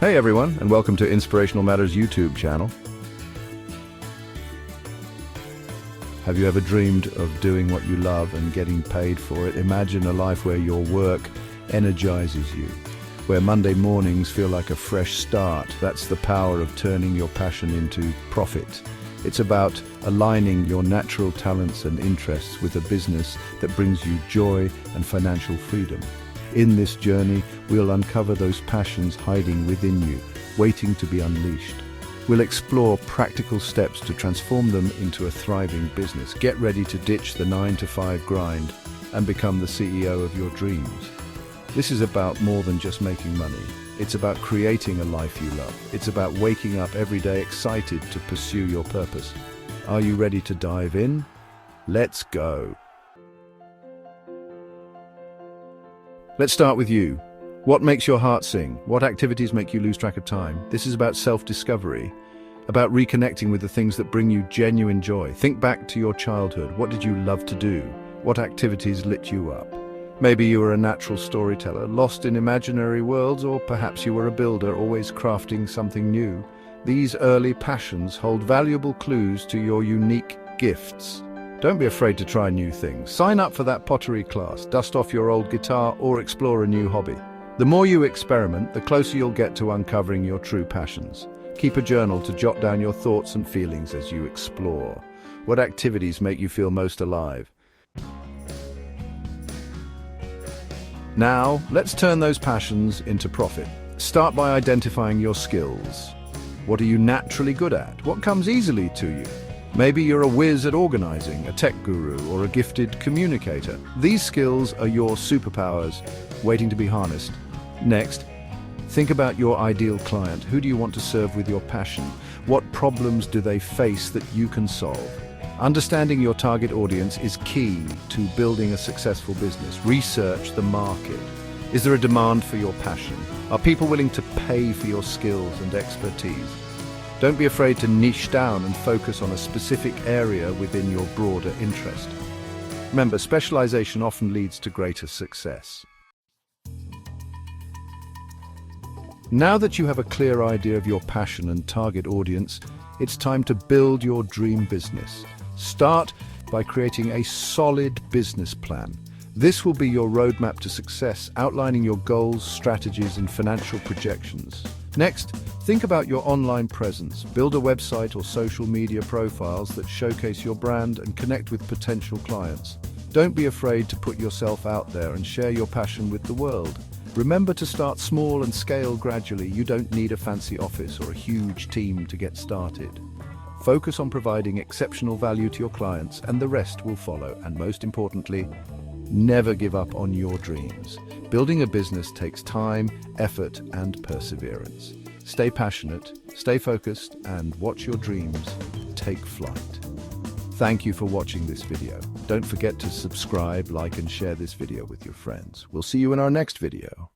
Hey everyone, and welcome to Inspirational Matters YouTube channel. Have you ever dreamed of doing what you love and getting paid for it? Imagine a life where your work energizes you, where Monday mornings feel like a fresh start. That's the power of turning your passion into profit. It's about aligning your natural talents and interests with a business that brings you joy and financial freedom. In this journey, we'll uncover those passions hiding within you, waiting to be unleashed. We'll explore practical steps to transform them into a thriving business. Get ready to ditch the 9-to-5 grind and become the CEO of your dreams. This is about more than just making money. It's about creating a life you love. It's about waking up every day excited to pursue your purpose. Are you ready to dive in? Let's go. Let's start with you. What makes your heart sing? What activities make you lose track of time? This is about self-discovery, about reconnecting with the things that bring you genuine joy. Think back to your childhood. What did you love to do? What activities lit you up? Maybe you were a natural storyteller, lost in imaginary worlds, or perhaps you were a builder, always crafting something new. These early passions hold valuable clues to your unique gifts. Don't be afraid to try new things. Sign up for that pottery class, dust off your old guitar, or explore a new hobby. The more you experiment, the closer you'll get to uncovering your true passions. Keep a journal to jot down your thoughts and feelings as you explore. What activities make you feel most alive? Now, let's turn those passions into profit. Start by identifying your skills. What are you naturally good at? What comes easily to you? Maybe you're a whiz at organizing, a tech guru, or a gifted communicator. These skills are your superpowers, waiting to be harnessed. Next, think about your ideal client. Who do you want to serve with your passion? What problems do they face that you can solve? Understanding your target audience is key to building a successful business. Research the market. Is there a demand for your passion? Are people willing to pay for your skills and expertise? Don't be afraid to niche down and focus on a specific area within your broader interest. Remember, specialization often leads to greater success. Now that you have a clear idea of your passion and target audience, it's time to build your dream business. Start by creating a solid business plan. This will be your roadmap to success, outlining your goals, strategies, and financial projections. Next, think about your online presence. Build a website or social media profiles that showcase your brand and connect with potential clients. Don't be afraid to put yourself out there and share your passion with the world. Remember to start small and scale gradually. You don't need a fancy office or a huge team to get started. Focus on providing exceptional value to your clients, and the rest will follow. And most importantly, never give up on your dreams. Building a business takes time, effort, and perseverance. Stay passionate, stay focused, and watch your dreams take flight. Thank you for watching this video. Don't forget to subscribe, like, and share this video with your friends. We'll see you in our next video.